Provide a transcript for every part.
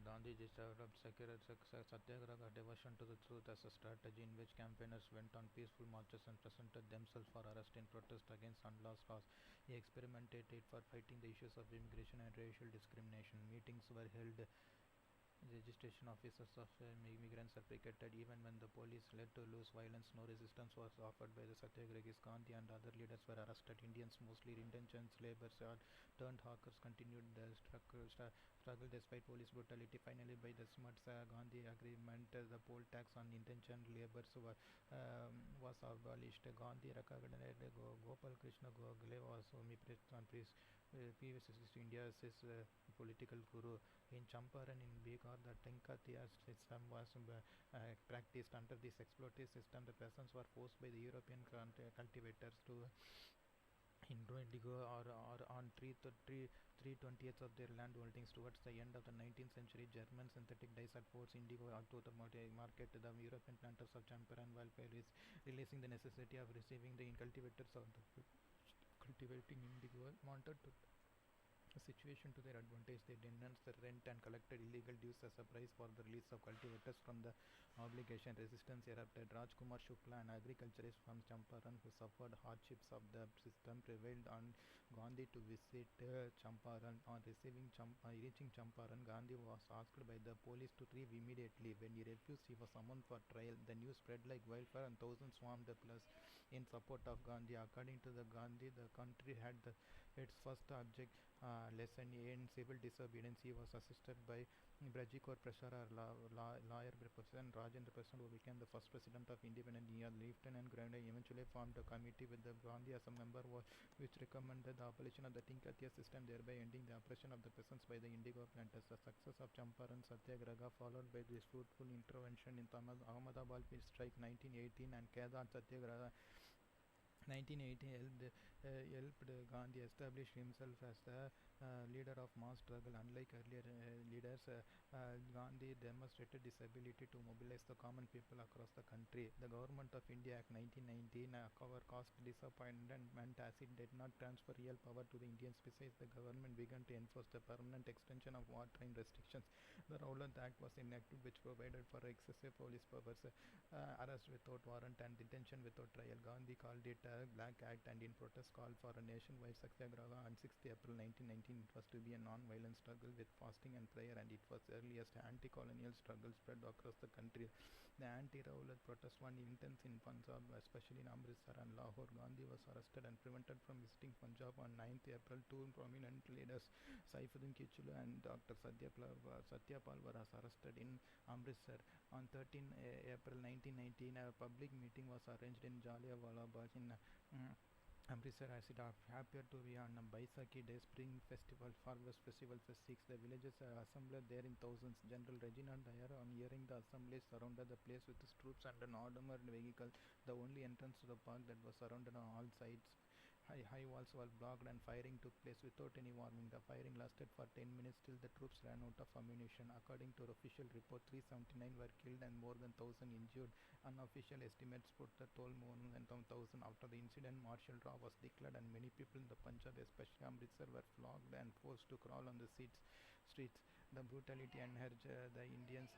Gandhi developed Satyagraha devotion to the truth as a strategy in which campaigners went on peaceful marches and presented themselves for arrest in protest against unlawful laws. He experimented it for fighting the issues of immigration and racial discrimination. Meetings were held. Registration officers of immigrants are picketed even when the police led to loose violence. No resistance was offered by the Satyagrahis. Gandhi and other leaders were arrested. Indians, mostly indentured laborers turned hawkers, continued the struggle despite police brutality. Finally, by the Smart Gandhi agreement, the poll tax on indentured laborers was abolished. Gandhi recognized Gopal Krishna Gokhale was previous India's political guru. In Champaran in Bihar, the Tinkatiya system was practiced. Under this exploitative system, the peasants were forced by the European cultivators to grow indigo or on 3/20 of their land holdings. Towards the end of the 19th century, German synthetic dyes had forced indigo out to the market. The European planters of Champaran welfare is releasing the necessity of receiving the cultivators of the cultivating indigo wanted to a situation to their advantage. They denounced the rent and collected illegal dues as a price for the release of cultivators from the obligation. Resistance erupted. Rajkumar Shukla, an agriculturist from Champaran who suffered hardships of the system, prevailed on Gandhi to visit Champaran. On reaching Champaran, Gandhi was asked by the police to leave immediately. When he refused, he was summoned for trial. The news spread like wildfire and thousands swarmed the place in support of Gandhi. According to the Gandhi, the country had its first object lesson in civil disobedience. He was assisted by Brajikor Prashara, lawyer President Rajendra Prasad, who became the first president of independent India. Lieutenant Governor eventually formed a committee with the Gandhi as a member, which recommended the abolition of the Tinkatiya system, thereby ending the oppression of the peasants by the indigo planters. The success of Champaran Satyagraha, followed by this fruitful intervention in Ahmedabad strike 1918 and Kedar Satyagraha 1980 helped Gandhi establish himself as the leader of mass struggle. Unlike earlier leaders, Gandhi demonstrated his ability to mobilize the common people across the country. The Government of India Act 1919 caused disappointment as it did not transfer real power to the Indians. Besides, the government began to enforce the permanent extension of wartime restrictions. The Rowlatt Act was enacted, which provided for excessive police powers, arrest without warrant, and detention without trial. Gandhi called it a Black Act and in protest called for a nationwide Satyagraha on 6th April 1919. It was to be a non-violent struggle with fasting and prayer, and it was the earliest anti-colonial struggle spread across the country. The anti-Rowlatt protest was intense in Punjab, especially in Amritsar and Lahore. Gandhi was arrested and prevented from visiting Punjab on 9th April. Two prominent leaders, Saifuddin Kichlu and Dr. Satyapal, were arrested in Amritsar. On 13 April 1919, a public meeting was arranged in Jallianwala Bagh in Amritsar, as it appeared to be on a Baisakhi Day, spring festival, harvest festival for 6. The villagers are assembled there in thousands. General Reginald Dyer, on hearing the assembly, surrounded the place with his troops and an armored vehicle. The only entrance to the park that was surrounded on all sides. High walls were blocked and firing took place without any warning. The firing lasted for 10 minutes till the troops ran out of ammunition. According to official report, 379 were killed and more than 1,000 injured. Unofficial estimates put the toll more than 1,000. After the incident, martial law was declared and many people in the Punjab, especially Amritsar, were flogged and forced to crawl on the streets. The brutality encouraged the Indians.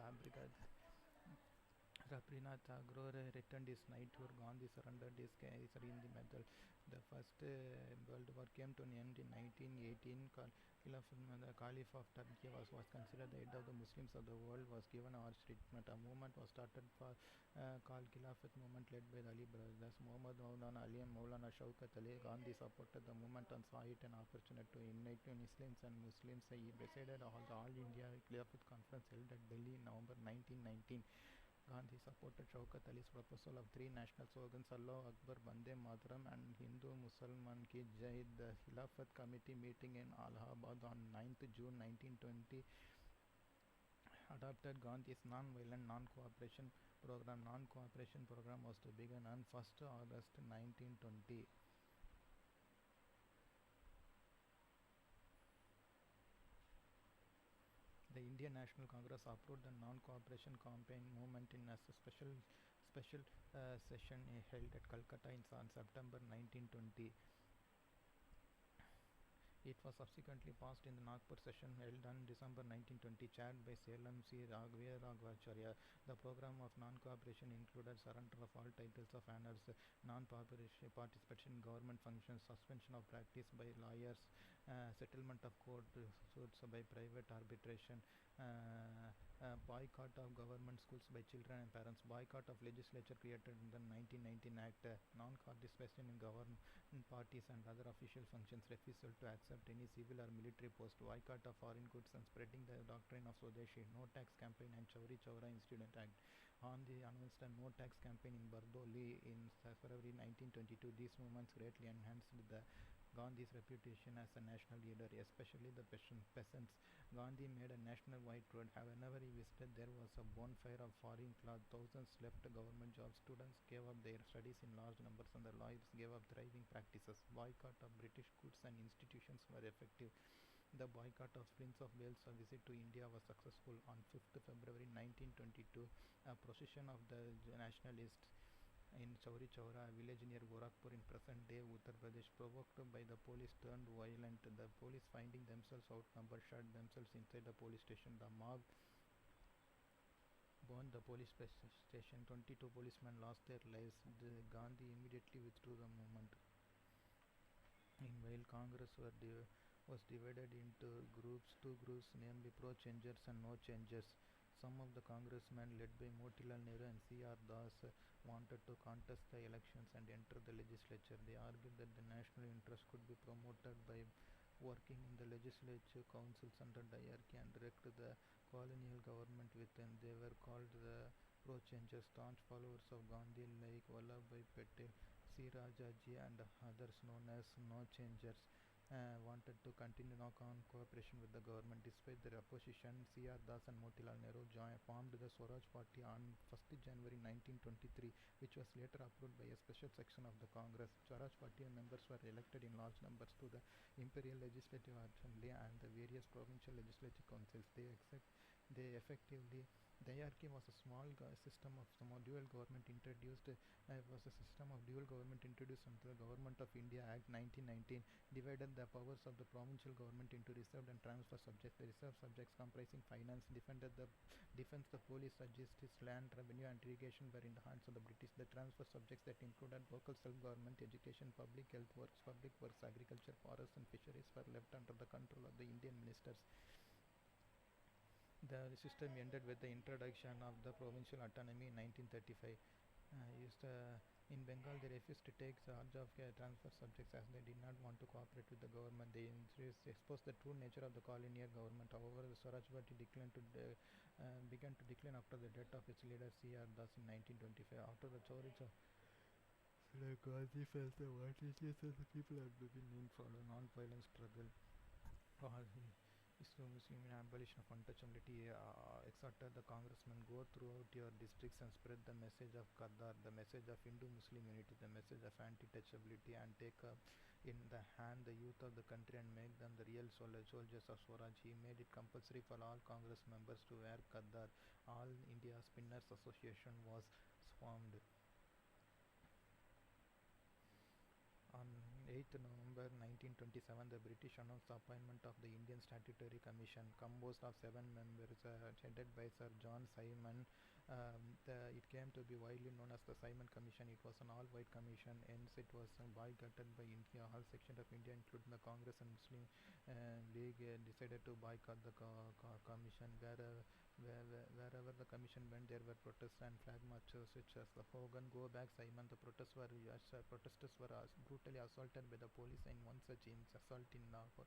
Rabindranath Tagore returned his knighthood. Gandhi surrendered his case in the medal. The First World War came to an end in 1918. The Caliph of Turkey was considered the head of the Muslims of the world, was given harsh treatment. A movement was started called Khilafat movement, led by the Ali brothers, Muhammad Maulana Ali and Maulana Shaukat Ali. Gandhi supported the movement and saw it an opportunity to unite Muslims and Muslims. He presided the All India Khilafat conference held at Delhi in November 1919. Gandhi supported Shaukat Ali's proposal of three national slogans, Allah Akbar, Bande Mataram and Hindu Musalman Ki Jai. The Khilafat Committee meeting in Allahabad on 9th June 1920 adopted Gandhi's non-violent non-cooperation program. Non-cooperation program was to begin on 1st August 1920. The Indian National Congress approved the non-cooperation campaign movement in a special session held at Calcutta on September 1920. It was subsequently passed in the Nagpur session held on December 1920, chaired by Salem C. Raghavacharya. The program of non-cooperation included surrender of all titles of honors, non-participation in government functions, suspension of practice by lawyers, settlement of court suits by private arbitration, boycott of government schools by children and parents, boycott of legislature created in the 1919 Act, non-participation in government parties and other official functions, refusal to accept any civil or military post, boycott of foreign goods and spreading the doctrine of Swadeshi, no tax campaign and Chauri Chaura Incident Act. On the announced a no tax campaign in Bardoli in February 1922, these movements greatly enhanced the Gandhi's reputation as a national leader, especially the peasants. Gandhi made a national white road. Whenever he visited, there was a bonfire of foreign cloth. Thousands left government jobs. Students gave up their studies in large numbers, and the lawyers gave up thriving practices. Boycott of British goods and institutions were effective. The boycott of Prince of Wales' visit to India was successful. On 5th February 1922, a procession of the nationalists in Chauri Chaura, a village near Gorakhpur in present-day Uttar Pradesh, provoked by the police, turned violent. The police, finding themselves outnumbered, shut themselves inside the police station. The mob burned the police station. 22 policemen lost their lives. Gandhi immediately withdrew the movement. Meanwhile, Congress was divided into two groups, namely pro-changers and no-changers. Some of the congressmen, led by Motilal Nehru and C.R. Das, wanted to contest the elections and enter the legislature. They argued that the national interest could be promoted by working in the legislature councils under diarchy and direct the colonial government within. They were called the pro-changers. Staunch followers of Gandhi like Vallabhbhai Patel, C. Rajaji and others known as no changers wanted to continue cooperation with the government. Despite their opposition, C.R. Das and Motilal Nehru formed the Swaraj Party on 1st January 1923, which was later approved by a special section of the Congress. Swaraj Party members were elected in large numbers to the Imperial Legislative Assembly and the various provincial legislative councils. They effectively Diarchy was a small system of dual government introduced was a system of dual government introduced under the Government of India Act 1919, divided the powers of the provincial government into reserved and transfer subjects. The reserved subjects comprising finance, defense, the police, justice, land, revenue and irrigation were in the hands of the British. The transfer subjects that included local self-government, education, public health works, agriculture, forests and fisheries were left under the control of the Indian ministers. The system ended with the introduction of the provincial autonomy in 1935. In Bengal, they refused to take charge of transfer subjects as they did not want to cooperate with the government. They exposed the true nature of the colonial government. However, the Swaraj Party began to decline after the death of its leader C.R. Das in 1925. After the Chauri Chaura, Gandhi felt the advantages of the people had been for a non-violent struggle. Muslim abolition of untouchability exhorted the congressmen, go throughout your districts and spread the message of Qadar, the message of Hindu-Muslim unity, the message of anti-touchability, and take up in the hand the youth of the country and make them the real soldiers of Swaraj. He made it compulsory for all Congress members to wear Qadar. All India Spinners Association was formed. On 8th November 1927, the British announced the appointment of the Indian Statutory Commission, composed of 7 members, headed by Sir John Simon. It came to be widely known as the Simon Commission. It was an all-white commission, hence it was boycotted by India. All sections of India, including the Congress and Muslim League, decided to boycott the commission. Wherever the commission went, there were protests and flag marches such as the Hogan Go Back Simon. The protesters were brutally assaulted by the police in one such assault in Lahore.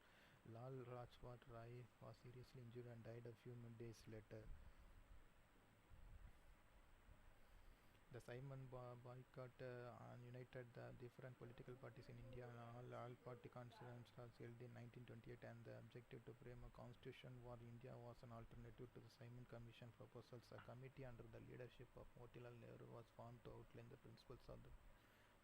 Lal Rajpat Rai was seriously injured and died a few days later. The Simon boycott united the different political parties in India, and all party conferences was held in 1928, and the objective to frame a constitution for India was an alternative to the Simon Commission proposals. A committee under the leadership of Motilal Nehru was formed to outline the principles of the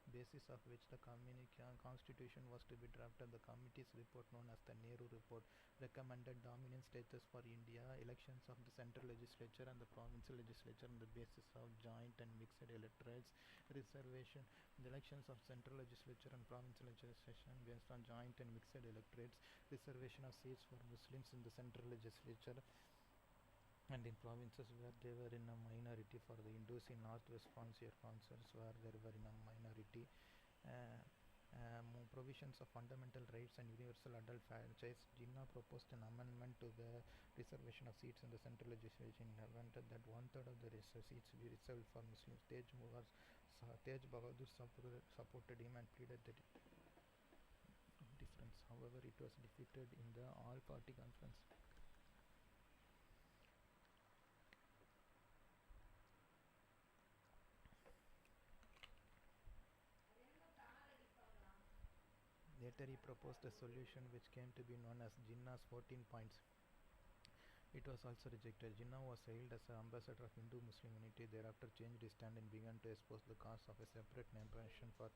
basis of which the constitution was to be drafted. The committee's report, known as the Nehru Report, recommended recommended dominant status for India, elections of the central legislature and the provincial legislature on the basis of joint and mixed electorates, reservation, the elections of central legislature and provincial legislation based on joint and mixed electorates, reservation of seats for Muslims in the central legislature and in provinces where they were in a minority, for the Hindus in northwest frontier councils where they were in a minority, uh, provisions of fundamental rights and universal adult franchise. Jinnah proposed an amendment to the reservation of seats in the central legislation, invented that one third of the seats be reserved for Muslims. Tej Bahadur supported him and pleaded that difference. However, it was defeated in the all-party conference. Later, he proposed a solution which came to be known as Jinnah's 14 points. It was also rejected. Jinnah was hailed as an ambassador of Hindu-Muslim unity, thereafter changed his stand and began to espouse the cause of a separate nation for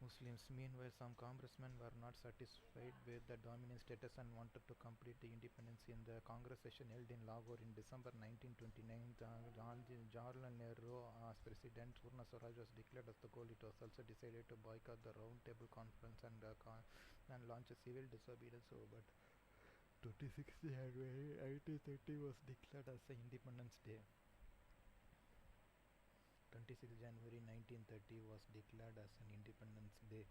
Muslims. Meanwhile, some congressmen were not satisfied with the dominant status and wanted to complete the independence. In the Congress session held in Lahore in December 1929, Jawaharlal Nehru as president, Purna Swaraj was declared as the goal. It was also decided to boycott the Round Table Conference and launch a civil disobedience. But 26th January 1930 was declared as the Independence Day. 26 January 1930 was declared as an Independence Day,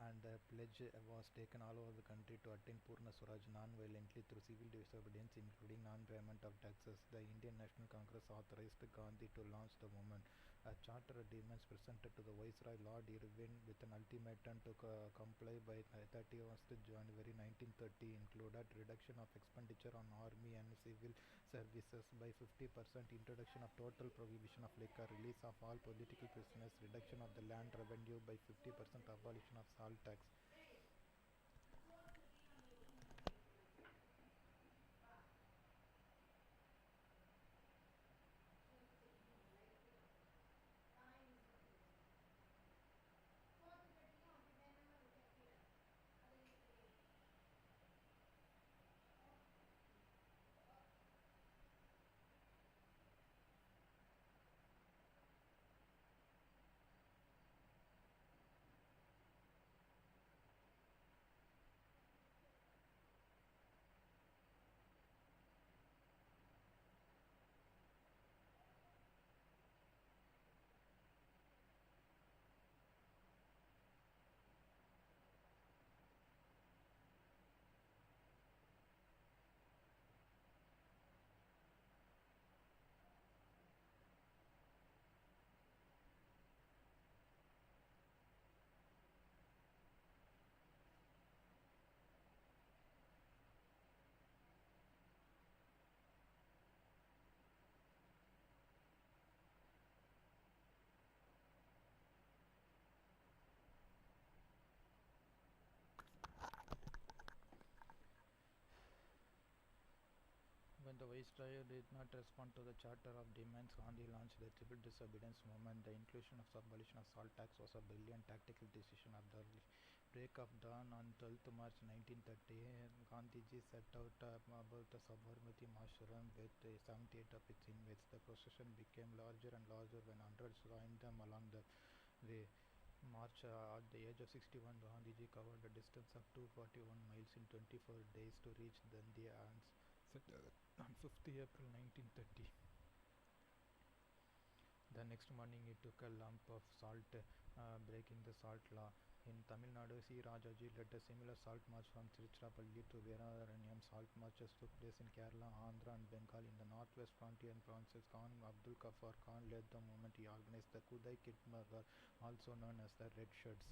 and the pledge was taken all over the country to attain Purna Swaraj non-violently through civil disobedience, including non-payment of taxes. The Indian National Congress authorized Gandhi to launch the movement. A charter of demands presented to the Viceroy Lord Irwin with an ultimatum to comply by 31st January 1930 included reduction of expenditure on army and civil services by 50%, introduction of total prohibition of liquor, release of all political prisoners, reduction of the land revenue by 50%, abolition of salt tax. When the Viceroy did not respond to the Charter of Demands, Gandhi launched the civil disobedience movement. The inclusion of abolition of salt tax was a brilliant tactical decision. At the break of dawn on 12th March 1930, Gandhiji set out about the Sabarmati Ashram with 78 of its inmates. The procession became larger and larger when hundreds joined them along the way. March at the age of 61, Gandhiji covered a distance of 241 miles in 24 days to reach Dandi on 5th April 1930. The next morning he took a lump of salt, breaking the salt law. In Tamil Nadu, C. Rajaji led a similar salt march from Tiruchirappalli to Veeraranayam. Salt marches took place in Kerala, Andhra and Bengal. In the northwest frontier provinces, Khan Abdul Ghaffar Khan led the movement. He organized the Kudai Kitmagar, also known as the Red Shirts.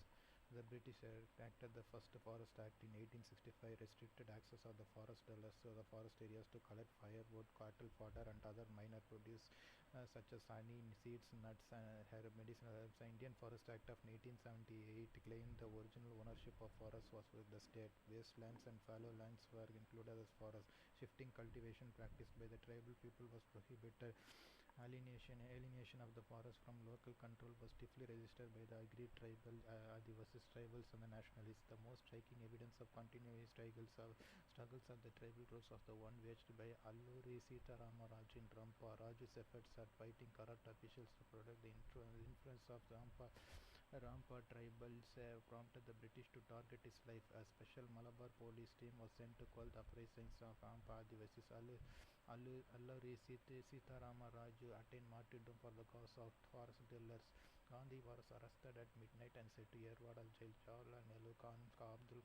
The British enacted the first Forest Act in 1865, restricted access of the forest dwellers to the forest areas to collect firewood, cattle fodder and other minor produce such as honey, seeds, nuts and medicinal herbs. The Indian Forest Act of 1878 claimed the original ownership of forests was with the state. Wastelands and fallow lands were included as forests. Shifting cultivation practiced by the tribal people was prohibited, Alienation of the forest from local control was stiffly resisted by the aggrieved Adivasis tribals and the nationalists. The most striking evidence of continuing struggles of the tribal groups was the one waged by Alluri Sitarama Raju in Rampa. Raju's efforts at fighting corrupt officials to protect the influence of Rampa tribals prompted the British to target his life. A special Malabar police team was sent to quell the uprisings of Rampa Adivasis. Alluri Sitarama Raju attained martyrdom for the cause of forest dwellers. Gandhi was arrested at midnight and sent to Yerwada jail. Jawahar Nehru Khan, Khan, Abdul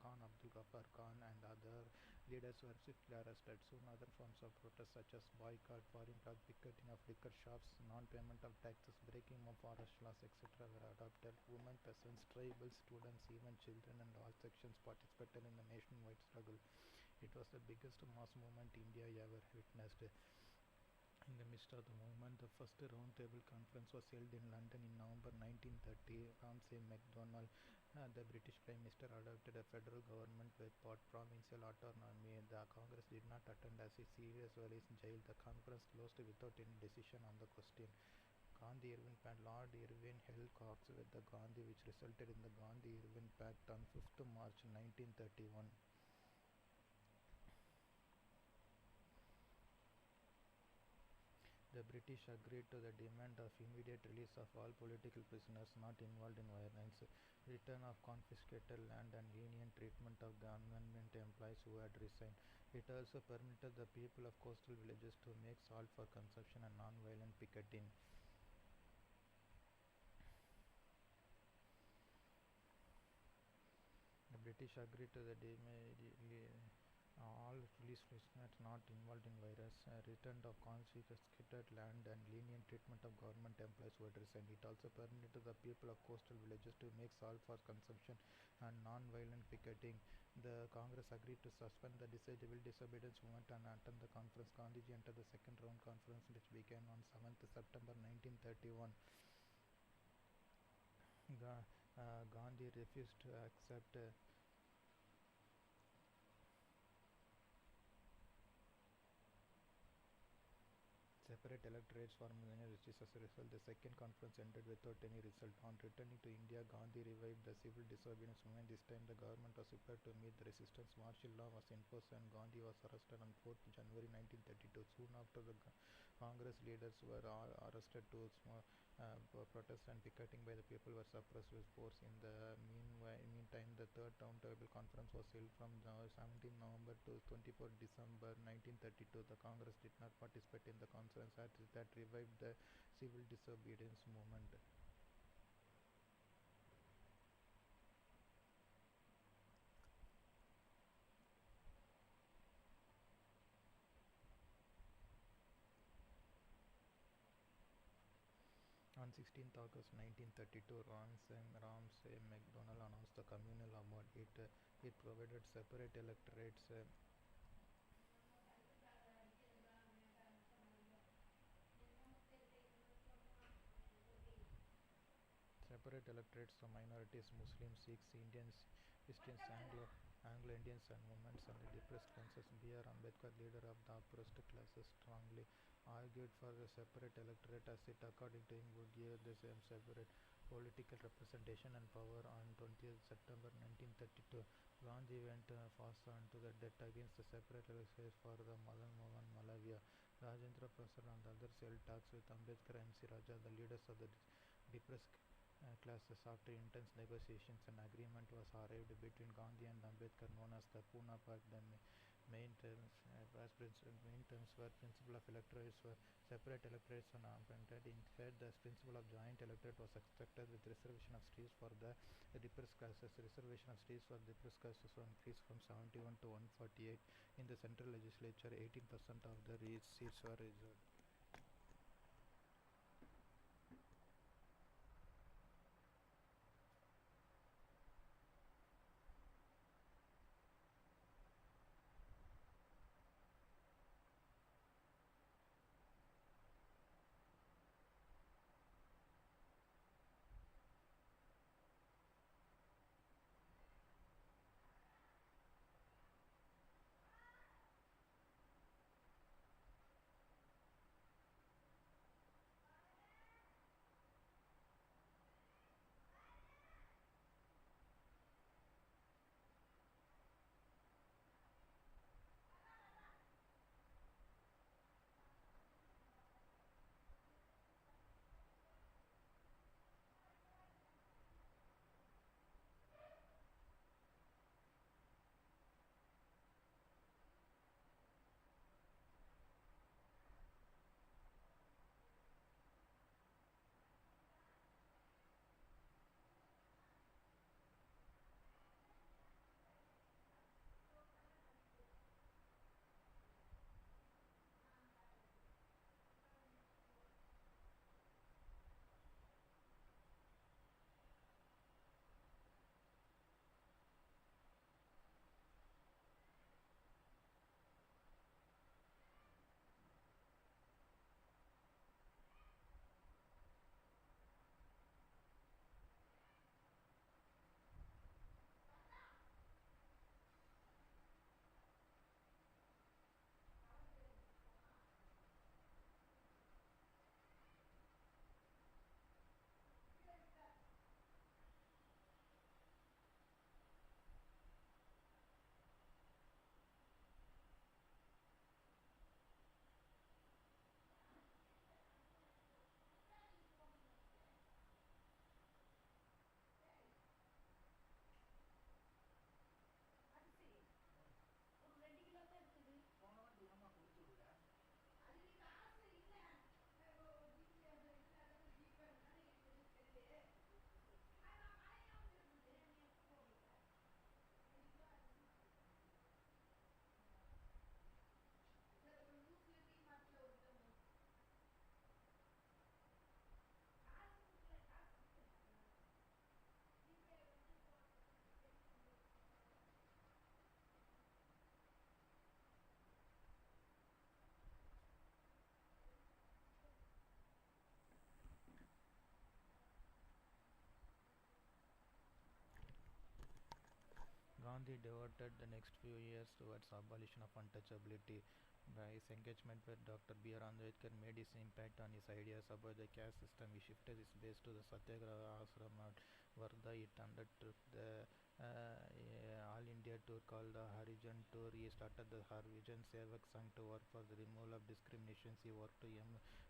Ghaffar Khan, and other leaders were swiftly arrested. Soon, other forms of protest such as boycott, foreign club picketing of liquor shops, non-payment of taxes, breaking of forest laws, etc., were adopted. Women, peasants, tribal students, even children, and all sections participated in the nationwide struggle. It was the biggest mass movement India ever witnessed. In the midst of the movement, the first roundtable conference was held in London in November 1930. Ramsay MacDonald, the British Prime Minister, adopted a federal government with provincial autonomy. The Congress did not attend as he serious while in jail. The conference closed without any decision on the question. Gandhi Irwin Pact. Lord Irwin held talks with the Gandhi, which resulted in the Gandhi Irwin Pact on 5th March 1931. The British agreed to the demand of immediate release of all political prisoners not involved in violence, return of confiscated land, and lenient treatment of government employees who had resigned. It also permitted the people of coastal villages to make salt for consumption and non-violent picketing. The British agreed to the all released prisoners not involved in virus, return of confiscated land, and lenient treatment of government employees who had resigned. It also permitted the people of coastal villages to make salt for consumption and non-violent picketing. The Congress agreed to suspend the disobedience movement and attend the conference. Gandhiji entered the second round conference, which began on 7th September 1931. Gandhi refused to accept separate electorates for many districts. As a result, the second conference ended without any result. On returning to India, Gandhi revived the civil disobedience movement. This time, the government was prepared to meet the resistance. Martial law was enforced, and Gandhi was arrested on 4th January 1932. Soon after, the Congress leaders were arrested too. Protest and picketing by the people were suppressed with force. In the meantime, the third roundtable conference was held from 17 November to 24 December 1932. The Congress did not participate in the conference as that revived the civil disobedience movement. On 16th August 1932, Ramsay MacDonald announced the communal award. It provided separate electorates. Separate electorates for minorities, Muslims, Sikhs, Indians, Christians, Anglo-Indians, and women, and the depressed classes. B.R. Ambedkar, leader of the oppressed classes, strongly argued for the separate electorate as it, according to him, would give the same separate political representation and power. On 20th September 1932, Gandhi went fast on to the debt against the separate electorate for the Madan Mohan Malavia. Rajendra Prasad and others held talks with Ambedkar and M.C. Raja, the leaders of the depressed classes. After intense negotiations, an agreement was arrived between Gandhi and Ambedkar, known as the Pune Pact. The main terms were principle of electorates were separate electorates were not implemented. Instead, the principle of joint electorate was accepted with reservation of seats for the depressed classes. Reservation of seats for depressed classes were increased from 71 to 148. In the central legislature, 18% of the seats were reserved. Gandhi devoted the next few years towards abolition of untouchability. By his engagement with Dr. B.R. Ambedkar made his impact on his ideas about the caste system. He shifted his base to the Satyagraha ashram at Varda. It undertook the All India tour called the Harijan Tour. He started the Harijan Sevak Sangh to work for the removal of discriminations. He worked to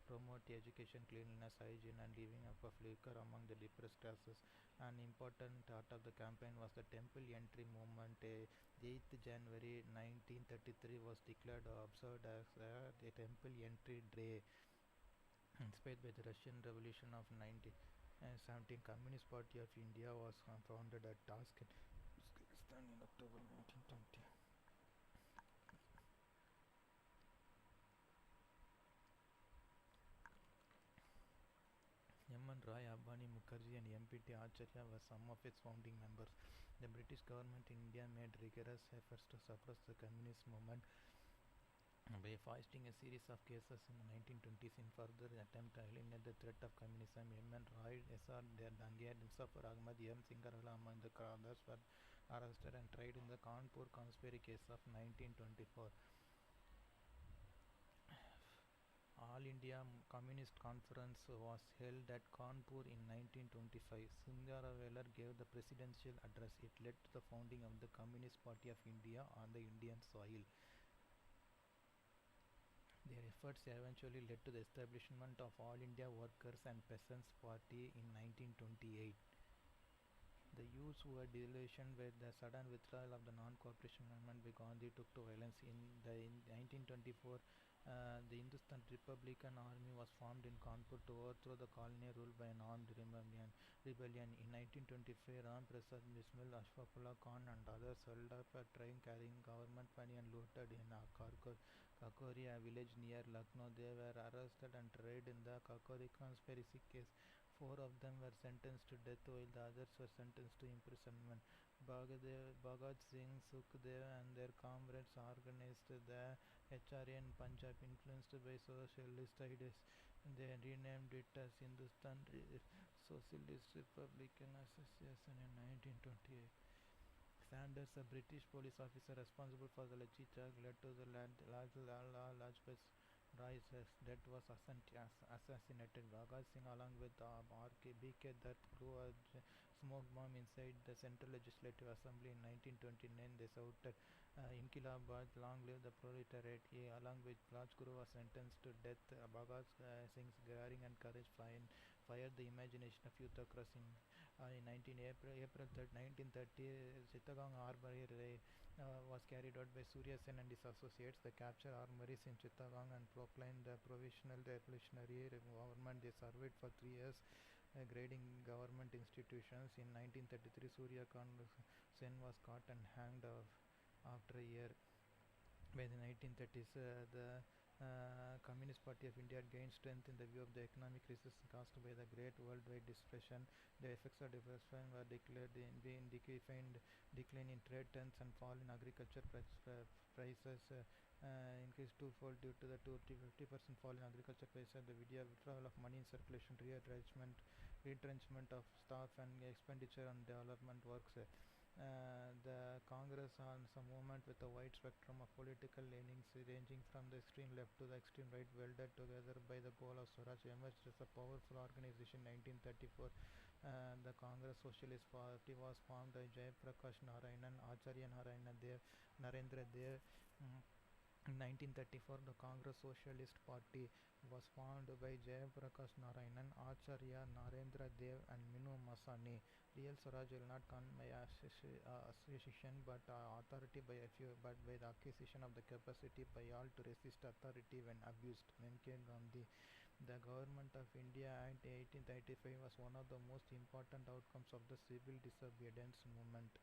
promote education, cleanliness, hygiene, and leaving up of liquor among the depressed classes. An important part of the campaign was the temple entry movement. 8th January 1933 was declared or observed as the temple entry day, inspired by the Russian Revolution of 1917. Communist Party of India was founded at Tashkent, Uzbekistan in October 1920. M.N. Roy, Abani Mukherjee and M.P.T. Acharya were some of its founding members. The British government in India made rigorous efforts to suppress the communist movement by foisting a series of cases in the 1920s in further attempt to eliminate the threat of communism. M.N. Roy, S.R. Dange, Muzaffer Ahmad, M. Singarala among the others were arrested and tried in the Kanpur conspiracy case of 1924. All India Communist Conference was held at Kanpur in 1925. Sundaravelar gave the presidential address. It led to the founding of the Communist Party of India on the Indian soil. Their efforts eventually led to the establishment of All India Workers and Peasants Party in 1928. The youths who were disillusioned with the sudden withdrawal of the non-cooperation movement by Gandhi took to violence. In 1924, the Hindustan Republican Army was formed in Kanpur to overthrow the colonial rule by an armed rebellion. In 1925, Ram Prasad Bismil, Ashfaqullah Khan and others held up a train carrying government money and looted in Kakori, a village near Lucknow. They were arrested and tried in the Kakori conspiracy case. Four of them were sentenced to death while the others were sentenced to imprisonment. Bhagat Singh, Sukhdev and their comrades organized the HRA in Punjab, influenced by socialist ideas. They renamed it as Hindustan Socialist Republican Association in 1928. Sanders, a British police officer responsible for the Lachi Chowk, led to the Lajpat Roy's death, was assassinated. Bhagat Singh, along with BK Dutt, blew a smoke bomb inside the Central Legislative Assembly in 1929. They shouted, Inkilabad, long live the proletariat. He, along with Rajguru, was sentenced to death. Bhagat Singh's daring and courage fired the imagination of youth across in 19 April 1930, Chittagong Armory was carried out by Surya Sen and his associates. They captured armories in Chittagong and proclaimed the provisional revolutionary government. They survived for 3 years, grading government institutions. In 1933, Surya Sen was caught and hanged after a year. By the 1930s, the Communist Party of India gained strength in the view of the economic crisis caused by the Great Worldwide Depression. The effects of depression were defined decline in trade terms and fall in agriculture prices. Increased twofold due to the 50% fall in agriculture prices, the withdrawal of money in circulation, retrenchment of staff, and expenditure on development works. The Congress is a movement with a wide spectrum of political leanings ranging from the extreme left to the extreme right, welded together by the goal of Swaraj, emerged as a powerful organization in 1934. The Congress Socialist Party was formed by Jayaprakash Narayanan, Acharya Narendra Dev. In 1934, the Congress Socialist Party was formed by Jayaprakash Narayanan, Acharya Narendra Dev and Minu Masani. Real Swaraj will not come by association but authority by a few, but by the acquisition of the capacity by all to resist authority when abused. Menken Gandhi. The Government of India Act 1835 was one of the most important outcomes of the civil disobedience movement.